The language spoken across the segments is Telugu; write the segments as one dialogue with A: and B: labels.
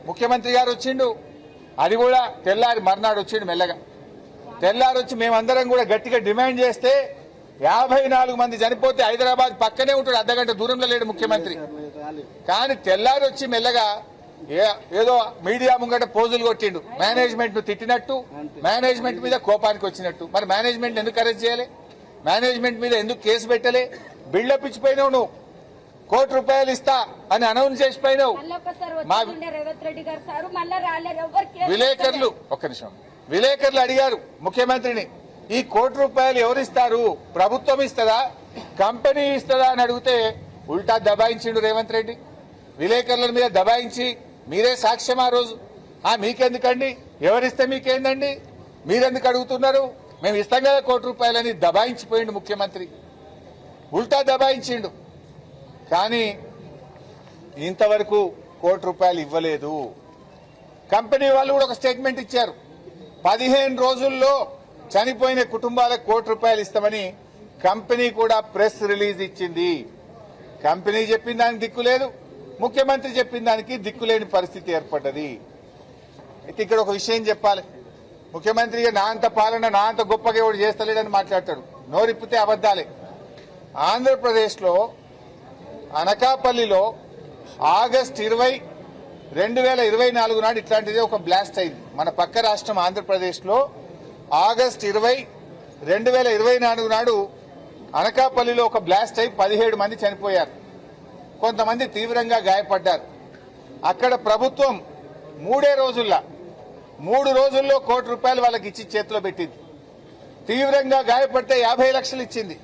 A: ముఖ్యమంత్రి గారు వచ్చిండు, అది కూడా తెల్లారి మర్నాడు వచ్చిండు మెల్లగా. తెల్లారి వచ్చి మేమందరం కూడా గట్టిగా డిమాండ్ చేస్తే 54 మంది చనిపోతే హైదరాబాద్ పక్కనే ఉంటాడు, అర్ధగంట దూరంలో లేడు ముఖ్యమంత్రి. కానీ తెల్లారి వచ్చి మెల్లగా ఏదో మీడియా ముంగట పోజులు కొట్టిండు, మేనేజ్మెంట్ ను తిట్టినట్టు, మేనేజ్మెంట్ మీద కోపానికి వచ్చినట్టు. మరి మేనేజ్మెంట్ ఎందుకు అరెస్ట్ చేయాలి? మేనేజ్మెంట్ మీద ఎందుకు కేసు పెట్టలే? బిల్డప్ ఇచ్చిపోయినావు నువ్వు, ₹1 ఇస్తా అని అనౌన్స్ చేసిపోయినావు. మా విలేకరులు ఒక్క నిమిషం, విలేకరులు అడిగారు ముఖ్యమంత్రిని, ఈ ₹1 ఎవరిస్తారు? ప్రభుత్వం ఇస్తుందా, కంపెనీ ఇస్తుందా అని అడిగితే ఉల్టా దబాయించిండు రేవంత్ రెడ్డి. విలేకరుల మీద దబాయించి మీరే సాక్ష్యం ఆ రోజు. మీకెందుకండి, ఎవరిస్తే మీకేందండి, మీరెందుకు అడుగుతున్నారు, మేము ఇస్తాం కదా ₹1 అని దబాయించిపోయిండు ముఖ్యమంత్రి, ఉల్టా దబాయించిండు. కానీ ఇంతవరకు ₹1 ఇవ్వలేదు. కంపెనీ వాళ్ళు కూడా ఒక స్టేట్మెంట్ ఇచ్చారు, 15 రోజుల్లో చనిపోయిన కుటుంబాలకు ₹1 ఇస్తామని కంపెనీ కూడా ప్రెస్ రిలీజ్ ఇచ్చింది. కంపెనీ చెప్పిన దానికి దిక్కు లేదు, ముఖ్యమంత్రి చెప్పిన దానికి దిక్కులేని పరిస్థితి ఏర్పడ్డది. అయితే ఇక్కడ ఒక విషయం చెప్పాలి, ముఖ్యమంత్రిగా నా అంత పాలన నా అంత గొప్పగా ఎవడు చేస్తలేడని మాట్లాడతాడు, నోరిప్పితే అబద్దాలే. ఆంధ్రప్రదేశ్లో అనకాపల్లిలో ఆగస్టు 20, 2024 నాడు ఇట్లాంటిదే ఒక బ్లాస్ట్ అయింది. మన పక్క రాష్ట్రం ఆంధ్రప్రదేశ్లో ఆగస్టు 20, 2024 నాడు అనకాపల్లిలో ఒక బ్లాస్ట్ అయి 17 మంది చనిపోయారు, కొంతమంది తీవ్రంగా గాయపడ్డారు. అక్కడ ప్రభుత్వం 3 రోజుల్లో ₹1 వాళ్ళకి ఇచ్చి చేతిలో పెట్టింది. తీవ్రంగా గాయపడితే 50 లక్షలు ఇచ్చింది,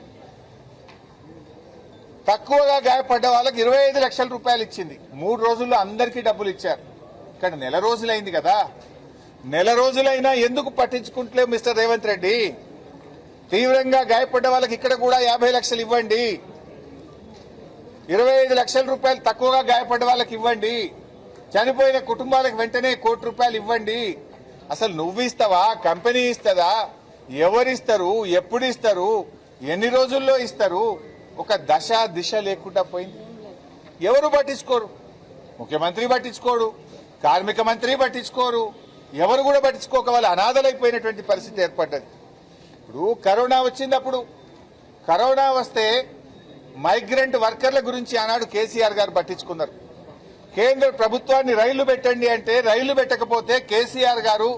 A: తక్కువగా గాయపడ్డ వాళ్ళకి ₹25 లక్షల ఇచ్చింది. 3 రోజుల్లో అందరికీ డబ్బులు ఇచ్చారు. ఇక్కడ నెల రోజులైంది కదా, నెల రోజులైనా ఎందుకు పట్టించుకుంటలేవు మిస్టర్ రేవంత్ రెడ్డి? తీవ్రంగా గాయపడ్డ వాళ్ళకి ఇక్కడ కూడా 50 లక్షలు ఇవ్వండి, ₹25 లక్షల తక్కువగా గాయపడ్డ వాళ్ళకి ఇవ్వండి, చనిపోయిన కుటుంబాలకు వెంటనే ₹1 ఇవ్వండి. అసలు నువ్వు ఇస్తావా, కంపెనీ ఇస్తుందా, ఎవరిస్తారు, ఎప్పుడు ఇస్తారు, ఎన్ని రోజుల్లో ఇస్తారు? ఒక దశ దిశ లేకుండా పోయింది. ఎవరు పట్టించుకోరు, ముఖ్యమంత్రి పట్టించుకోడు, కార్మిక మంత్రి పట్టించుకోరు, ఎవరు కూడా పట్టించుకోక వాళ్ళు అనాథలైపోయినటువంటి పరిస్థితి ఏర్పడ్డది. ఇప్పుడు కరోనా వచ్చినప్పుడు, కరోనా వస్తే మైగ్రెంట్ వర్కర్ల గురించి ఆనాడు కేసీఆర్ గారు పట్టించుకున్నారు. కేంద్ర ప్రభుత్వాన్ని రైళ్లు పెట్టండి అంటే రైళ్లు పెట్టకపోతే కేసీఆర్ గారు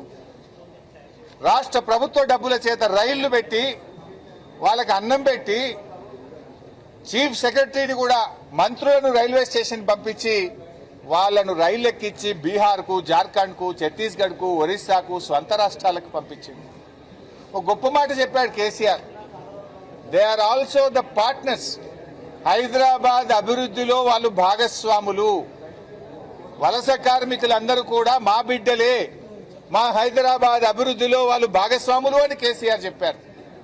A: రాష్ట్ర ప్రభుత్వ డబ్బుల చేత రైళ్లు పెట్టి వాళ్ళకి అన్నం పెట్టి చీఫ్ సెక్రటరీని కూడా మంత్రులను రైల్వే స్టేషన్ పంపించి వాళ్లను రైలు ఎక్కించి బీహార్కు, జార్ఖండ్కు, ఛత్తీస్గఢ్కు, ఒరిస్సాకు, స్వంత రాష్ట్రాలకు పంపించింది. ఒక గొప్ప మాట చెప్పాడు KCR, they are also the partners, Hyderabad అభివృద్ధిలో వాళ్ళు భాగస్వాములు, వలస కార్మికులందరూ కూడా మా బిడ్డలే, మా హైదరాబాద్ అభివృద్ధిలో వాళ్ళు భాగస్వాములు అని కేసీఆర్ చెప్పారు.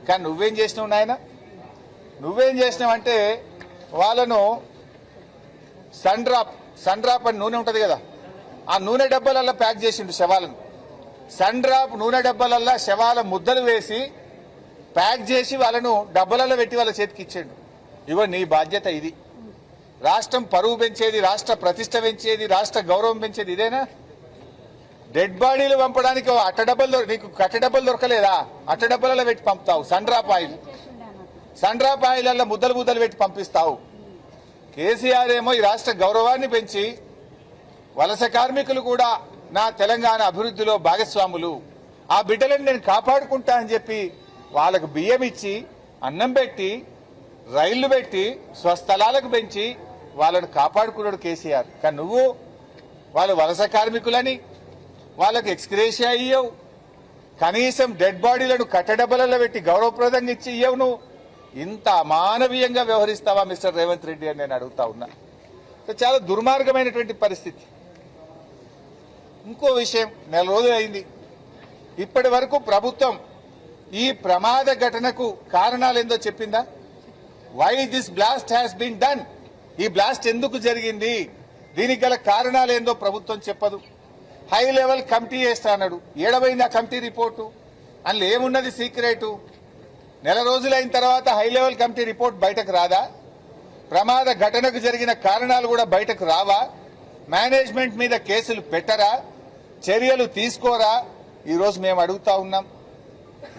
A: కానీ నువ్వేం చేసినావు నాయన, నువ్వేం చేసినావంటే వాళ్ళను సన్ డ్రాప్ అని నూనె ఉంటుంది కదా, ఆ నూనె డబ్బాలల్లో ప్యాక్ చేసిండు శవాలను. సన్ డ్రాప్ నూనె డబ్బాలల్లో శవాల ముద్దలు వేసి ప్యాక్ చేసి వాళ్ళను డబ్బాలలో పెట్టి వాళ్ళ చేతికి ఇచ్చాడు. ఇగో నీ బాధ్యత ఇది. రాష్ట్రం పరువు పెంచేది, రాష్ట్ర ప్రతిష్ట పెంచేది, రాష్ట్ర గౌరవం పెంచేది ఇదేనా? డెడ్ బాడీలు పంపడానికి అట్టడబ్బలు, నీకు కట్టడబ్బలు దొరకలేదా? అట్టడబ్బలలో పెట్టి పంపుతావు. సన్ డ్రాప్ ఆయిల్ ముద్దలు పెట్టి పంపిస్తావు. కేసీఆర్ ఏమో ఈ రాష్ట్ర గౌరవాన్ని పెంచి వలస కార్మికులు కూడా నా తెలంగాణ అభివృద్ధిలో భాగస్వాములు, ఆ బిడ్డలను నేను కాపాడుకుంటా అని చెప్పి వాళ్ళకు బియ్యం ఇచ్చి, అన్నం పెట్టి, రైళ్లు పెట్టి, స్వస్థలాలకు పెంచి వాళ్ళను కాపాడుకున్నాడు కేసీఆర్. కానీ నువ్వు వాళ్ళు వలస కార్మికులని వాళ్ళకు ఎక్స్గ్రేషియా ఇయ్యవు, కనీసం డెడ్ బాడీలను కట్టడబ్బలలో పెట్టి గౌరవప్రదంగా ఇచ్చి ఇయ్యవు. నువ్వు ఇంత అమానవీయంగా వ్యవహరిస్తావా మిస్టర్ రేవంత్ రెడ్డి అని నేను అడుగుతా ఉన్నా. చాలా దుర్మార్గమైనటువంటి పరిస్థితి. ఇంకో విషయం, నెల రోజులు అయింది, ఇప్పటి వరకు ప్రభుత్వం ఈ ప్రమాద ఘటనకు కారణాలేందో చెప్పిందా? Why this blast has been done, ఈ బ్లాస్ట్ ఎందుకు జరిగింది, దీనికి గల కారణాలేందో ప్రభుత్వం చెప్పదు. హై లెవెల్ కమిటీ వేస్తా అన్నాడు, ఏడవైంది ఆ కమిటీ రిపోర్టు, అందులో ఏమున్నది సీక్రెటు? నెల రోజులైన తర్వాత హై లెవెల్ కమిటీ రిపోర్ట్ బయటకు రాదా? ప్రమాద ఘటనకు జరిగిన కారణాలు కూడా బయటకు రావా? మేనేజ్మెంట్ మీద కేసులు పెట్టరా, చర్యలు తీసుకోరా? ఈరోజు మేము అడుగుతా ఉన్నాం.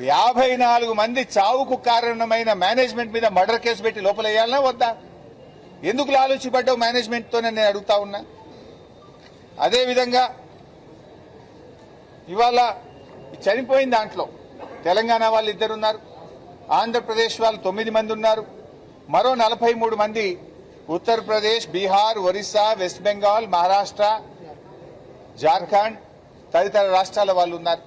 A: 54 మంది చావుకు కారణమైన మేనేజ్మెంట్ మీద మర్డర్ కేసు పెట్టి లోపల వేయాలనా వద్దా? ఎందుకు లాలూచిపడ్డావు మేనేజ్మెంట్తోనే నేను అడుగుతా ఉన్నా. అదేవిధంగా ఇవాళ చనిపోయిన దాంట్లో తెలంగాణ వాళ్ళు 2 ఉన్నారు, ఆంధ్రప్రదేశ్ వాళ్ళు 9 మంది ఉన్నారు, మరో 43 మంది ఉత్తరప్రదేశ్, బీహార్, ఒరిస్సా, వెస్ట్ బెంగాల్, మహారాష్ట్ర, జార్ఖండ్ తదితర రాష్ట్రాల వాళ్ళు ఉన్నారు.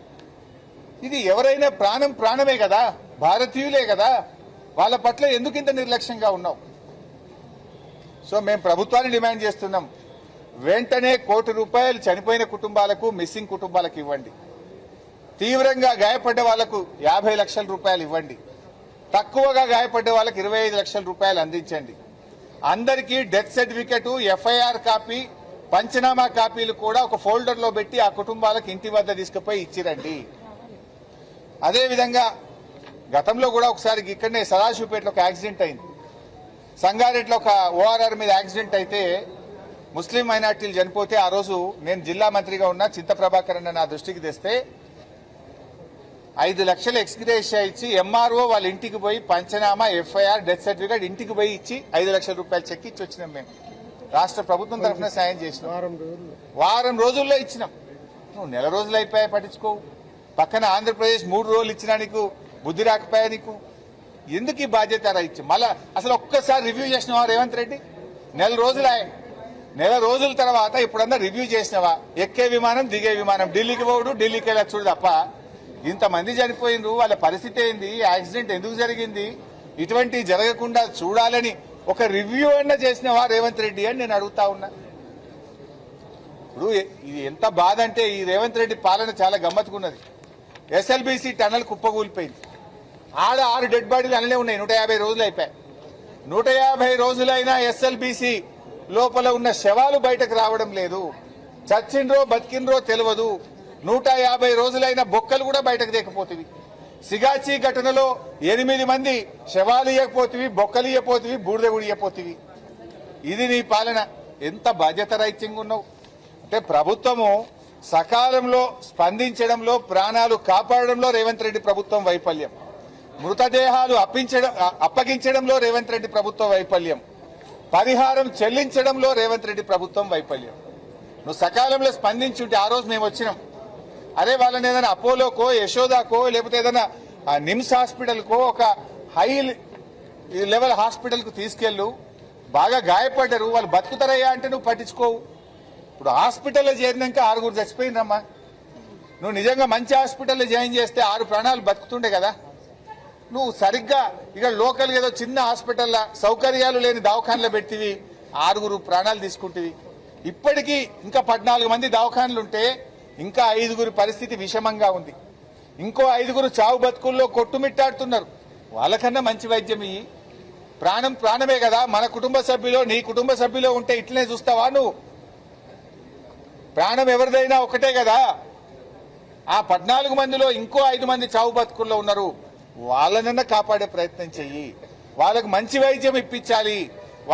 A: ఇది ఎవరైనా ప్రాణం ప్రాణమే కదా, భారతీయులే కదా, వాళ్ళ పట్ల ఎందుకు ఇంత నిర్లక్ష్యంగా ఉన్నావు? సో మేము ప్రభుత్వాన్ని డిమాండ్ చేస్తున్నాం, వెంటనే ₹1 కోటి చనిపోయిన కుటుంబాలకు, మిస్సింగ్ కుటుంబాలకు ఇవ్వండి. తీవ్రంగా గాయపడ్డ వాళ్లకు ₹50 లక్షలు ఇవ్వండి. తక్కువగా గాయపడ్డ వాళ్ళకి ₹25 లక్షలు అందించండి. అందరికీ డెత్ సర్టిఫికెట్, ఎఫ్ఐఆర్ కాపీ, పంచనామా కాపీలు కూడా ఒక ఫోల్డర్ లో పెట్టి ఆ కుటుంబాలకు ఇంటి వద్ద తీసుకుపోయి ఇచ్చిరండి. అదేవిధంగా గతంలో కూడా ఒకసారి ఇక్కడనే సదాశివపేటలో ఒక యాక్సిడెంట్ అయింది, సంగారెడ్డిలో ఒక ఓఆర్ఆర్ మీద యాక్సిడెంట్ అయితే ముస్లిం మైనార్టీలు చనిపోతే ఆ రోజు నేను జిల్లా మంత్రిగా ఉన్న చింత ప్రభాకర్ అన్న నా దృష్టికి తెస్తే 5 లక్షలు ఎక్స్గ్రేషియా ఇచ్చి ఎంఆర్ఓ వాళ్ళ ఇంటికి పోయి పంచనామా, ఎఫ్ఐఆర్, డెత్ సర్టిఫికేట్ ఇంటికి పోయి ఇచ్చి ₹5 లక్షల చెక్ ఇచ్చి వచ్చినాం. మేము రాష్ట్ర ప్రభుత్వం తరఫున సాయం చేసినాం. వారం రోజుల్లో ఇచ్చినాం. నువ్వు నెల రోజులు అయిపోయా పట్టించుకోవు. పక్కన ఆంధ్రప్రదేశ్ 3 రోజులు ఇచ్చినా నీకు బుద్ధి రాకపోయా నీకు? ఎందుకు ఈ బాధ్యత ఇచ్చి మళ్ళా అసలు ఒక్కసారి రివ్యూ చేసినవా రేవంత్ రెడ్డి? నెల రోజుల తర్వాత ఇప్పుడన్నా రివ్యూ చేసినవా? ఎక్కే విమానం, దిగే విమానం, ఢిల్లీకి పోడు, ఢిల్లీకి వెళ్ళి చూడు తప్ప ఇంతమంది చనిపోయినరు, వాళ్ళ పరిస్థితి ఏంది, యాక్సిడెంట్ ఎందుకు జరిగింది, ఇటువంటి జరగకుండా చూడాలని ఒక రివ్యూ అన్నా చేసినవా రేవంత్ రెడ్డి అని నేను అడుగుతా ఉన్నా. ఇప్పుడు ఇది ఎంత బాధ అంటే ఈ రేవంత్ రెడ్డి పాలన చాలా గమ్మత్తుకున్నది. ఎస్ఎల్బీసీ టన్నల్ కుప్పకూలిపోయింది, ఆడ 6 డెడ్ బాడీలు అల్లనే ఉన్నాయి. 150 రోజులు అయిపోయాయి. 150 రోజులైనా ఎస్ఎల్బీసీ లోపల ఉన్న శవాలు బయటకు రావడం లేదు. చచ్చిండ్రో బతికిండ్రో తెలియదు. 150 రోజులైన బొక్కలు కూడా బయటకు తెకపోతివి. సిగాచి ఘటనలో 8 మంది శవాలు ఇయ్యకపోతివి, బొక్కలు ఇయ్యపోతివి, బూడిద కూడా ఇయ్యపోతివి. ఇది నీ పాలన. ఎంత బాధ్యత రహితంగా ఉన్నావు అంటే ప్రభుత్వము సకాలంలో స్పందించడంలో, ప్రాణాలు కాపాడడంలో రేవంత్ రెడ్డి ప్రభుత్వం వైఫల్యం, మృతదేహాలు అప్పగించడంలో రేవంత్ రెడ్డి ప్రభుత్వం వైఫల్యం, పరిహారం చెల్లించడంలో రేవంత్ రెడ్డి ప్రభుత్వం వైఫల్యం. నువ్వు సకాలంలో స్పందించుంటే ఆ రోజు మేము వచ్చినాం, అరే వాళ్ళని ఏదైనా అపోలోకో, యశోదాకో, లేకపోతే ఏదైనా నిమ్స్ హాస్పిటల్కో, ఒక హై లెవెల్ హాస్పిటల్కు తీసుకెళ్ళు, బాగా గాయపడ్డారు, వాళ్ళు బతుకుతారయ్యా అంటే నువ్వు పట్టించుకోవు. ఇప్పుడు హాస్పిటల్లో చేరినాక 6 చచ్చిపోయినమ్మా. నువ్వు నిజంగా మంచి హాస్పిటల్లో జాయిన్ చేస్తే 6 ప్రాణాలు బతుకుతుండే కదా. నువ్వు సరిగ్గా ఇక్కడ లోకల్ ఏదో చిన్న హాస్పిటల్లో సౌకర్యాలు లేని దవాఖానలో పెట్టివి, 6 ప్రాణాలు తీసుకుంటేవి. ఇప్పటికీ ఇంకా 14 మంది దవాఖానలుంటే ఇంకా 5 పరిస్థితి విషమంగా ఉంది. ఇంకో 5 చావు బతుకుల్లో కొట్టుమిట్టాడుతున్నారు. వాళ్ళకన్నా మంచి వైద్యం ఇయ్యి. ప్రాణం ప్రాణమే కదా. మన కుటుంబ సభ్యులో, నీ కుటుంబ సభ్యులో ఉంటే ఇట్లనే చూస్తావా నువ్వు? ప్రాణం ఎవరిదైనా ఒకటే కదా. ఆ 14 మందిలో ఇంకో 5 మంది చావు బతుకుల్లో ఉన్నారు. వాళ్ళనన్నా కాపాడే ప్రయత్నం చెయ్యి. వాళ్ళకు మంచి వైద్యం ఇప్పించాలి.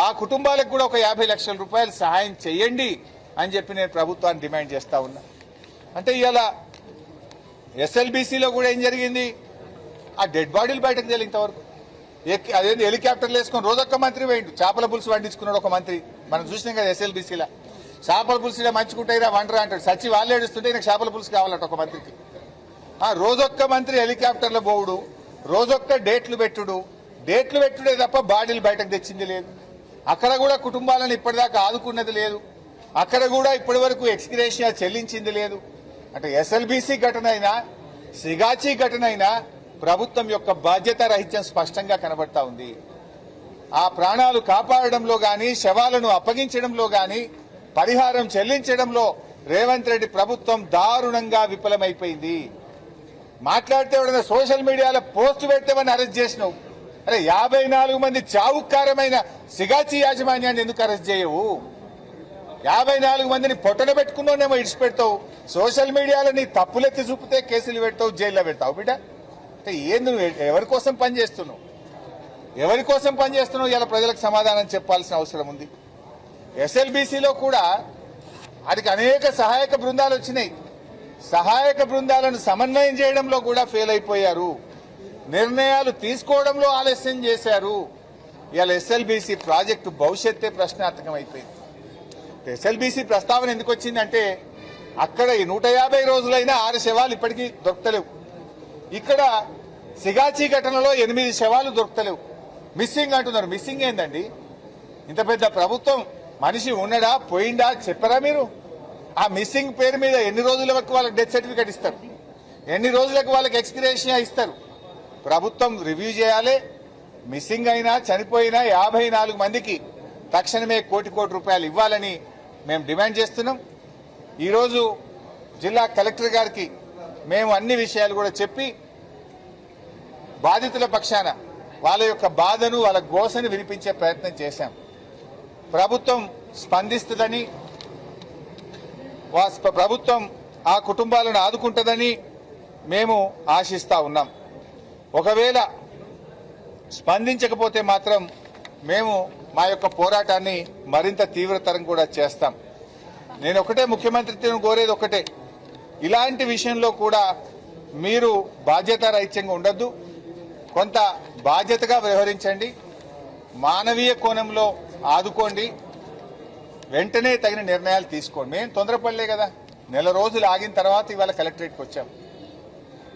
A: ఆ కుటుంబాలకు కూడా ఒక ₹50 లక్షల సహాయం చేయండి అని చెప్పి నేను ప్రభుత్వాన్ని డిమాండ్ చేస్తా ఉన్నా. అంటే ఇవాళ ఎస్ఎల్బీసీలో కూడా ఏం జరిగింది? ఆ డెడ్ బాడీలు బయటకు తేలి ఇంతవరకు. అదేంటి హెలికాప్టర్లు వేసుకొని రోజొక్క మంత్రి పోయిండు, చేపల పులుసు వండించుకున్నాడు ఒక మంత్రి. మనం చూసినాం కదా ఎస్ఎల్బీసీలో. చేపల పులుసులో మంచుకుంటాయిరా వంటరా అంటాడు. సచ్చి వాళ్ళు ఏడుస్తుంటే నాకు చేపల పులుసు కావాలట ఒక మంత్రికి. రోజొక్క మంత్రి హెలికాప్టర్లో పోవుడు, రోజొక్క డేట్లు పెట్టుడే తప్ప బాడీలు బయటకు తెచ్చింది లేదు. అక్కడ కూడా కుటుంబాలను ఇప్పటిదాకా ఆదుకున్నది లేదు. అక్కడ కూడా ఇప్పటి వరకు ఎక్స్గ్రేషియా చెల్లించింది లేదు. అంటే ఎస్ఎల్బీసీ ఘటన అయినా, సిగాచి ఘటన అయినా ప్రభుత్వం యొక్క బాధ్యత రహిత్యం స్పష్టంగా కనబడతా ఉంది. ఆ ప్రాణాలు కాపాడడంలో గాని, శవాలను అప్పగించడంలో గాని, పరిహారం చెల్లించడంలో రేవంత్ రెడ్డి ప్రభుత్వం దారుణంగా విఫలమైపోయింది. మాట్లాడితే ఎవడన్నా సోషల్ మీడియాలో పోస్టు పెడితేమని అరెస్ట్ చేసినావు. అరే 54 మంది చావుకారమైన సిగాచి యాజమాన్యాన్ని ఎందుకు అరెస్ట్ చేయవు? 54 మందిని పొట్టన పెట్టుకున్నానేమో ఇడిచిపెడతావు. సోషల్ మీడియాలో నీ తప్పులెత్తి చూపితే కేసులు పెడతావు, జైల్లో పెడతావు. బిడ్డ అంటే ఏంది? నువ్వు ఎవరి కోసం పనిచేస్తున్నావు? ఇలా ప్రజలకు సమాధానం చెప్పాల్సిన అవసరం ఉంది. ఎస్ఎల్బీసీలో కూడా వాటికి అనేక సహాయక బృందాలు వచ్చినాయి. సహాయక బృందాలను సమన్వయం చేయడంలో కూడా ఫెయిల్ అయిపోయారు. నిర్ణయాలు తీసుకోవడంలో ఆలస్యం చేశారు. ఇవాళ ఎస్ఎల్బీసీ ప్రాజెక్టు భవిష్యత్తే ప్రశ్నార్థకం అయిపోయింది. ఎస్ఎల్బీసీ ప్రస్తావన ఎందుకు వచ్చిందంటే అక్కడ ఈ 150 రోజులైనా 6 శవాలు ఇప్పటికీ దొరకలేవు. ఇక్కడ సిగాచి ఘటనలో 8 శవాలు దొరకలేవు. మిస్సింగ్ అంటున్నారు. మిస్సింగ్ ఏందండి? ఇంత పెద్ద ప్రభుత్వం మనిషి ఉన్నడా పోయిండా చెప్పరా మీరు? ఆ మిస్సింగ్ పేరు మీద ఎన్ని రోజుల వరకు వాళ్ళకి డెత్ సర్టిఫికేట్ ఇస్తారు, ఎన్ని రోజులకు వాళ్ళకి ఎక్స్గ్రేషియా ఇస్తారు? ప్రభుత్వం రివ్యూ చేయాలి. మిస్సింగ్ అయినా చనిపోయినా 54 మందికి తక్షణమే కోటి రూపాయలు ఇవ్వాలని మేము డిమాండ్ చేస్తున్నాం. ఈరోజు జిల్లా కలెక్టర్ గారికి మేము అన్ని విషయాలు కూడా చెప్పి బాధితుల పక్షాన వాళ్ళ యొక్క బాధను వాళ్ళ గోసను వినిపించే ప్రయత్నం చేశాం. ప్రభుత్వం స్పందిస్తుందని, ప్రభుత్వం ఆ కుటుంబాలను ఆదుకుంటుందని మేము ఆశిస్తా ఉన్నాం. ఒకవేళ స్పందించకపోతే మాత్రం మేము మా యొక్క పోరాటాన్ని మరింత తీవ్రతరం కూడా చేస్తాం. నేను ఒకటే ముఖ్యమంత్రిని కోరేది ఒకటే, ఇలాంటి విషయంలో కూడా మీరు బాధ్యతారహిత్యంగా ఉండొద్దు, కొంత బాధ్యతగా వ్యవహరించండి, మానవీయ కోణంలో ఆదుకోండి, వెంటనే తగిన నిర్ణయాలు తీసుకోండి. మేము తొందరపడలే కదా. నెల రోజులు ఆగిన తర్వాత ఇవాళ కలెక్టరేట్కి వచ్చాం.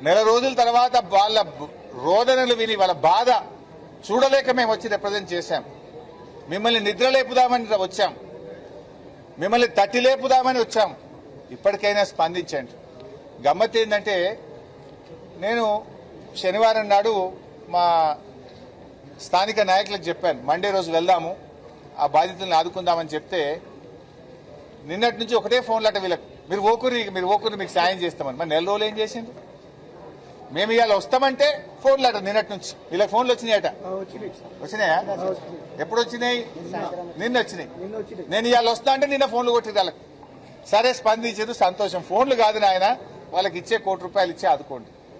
A: నెల రోజుల తర్వాత వాళ్ళ రోదనలు విని వాళ్ళ బాధ చూడలేక మేము వచ్చి రిప్రజెంట్ చేశాం. మిమ్మల్ని నిద్రలేపుదామని వచ్చాం, మిమ్మల్ని తట్టి లేపుదామని వచ్చాం. ఇప్పటికైనా స్పందించండి. గమ్మత్ ఏంటంటే నేను శనివారం నాడు మా స్థానిక నాయకులకు చెప్పాను, మండే రోజు వెళ్దాము ఆ బాధితులను ఆదుకుందామని చెప్తే నిన్నటి నుంచి ఒకటే ఫోన్లట వీళ్ళకు, మీరు ఓకూరి మీకు సాయం చేస్తామని. మరి నెల రోజులు ఏం చేసింది? మేము ఇవాళ వస్తామంటే ఫోన్లట నిన్నటి నుంచి. వీళ్ళకి ఫోన్లు వచ్చినాయట. వచ్చినాయా? ఎప్పుడు వచ్చినాయి? నిన్న వచ్చినాయి. నేను ఇవాళ వస్తా అంటే నిన్న ఫోన్లు కొట్టి వాళ్ళకి. సరే స్పందించారు, సంతోషం. ఫోన్లు కాదు నాయన, వాళ్ళకి ఇచ్చే కోటి రూపాయలు ఇచ్చి ఆదుకోండి.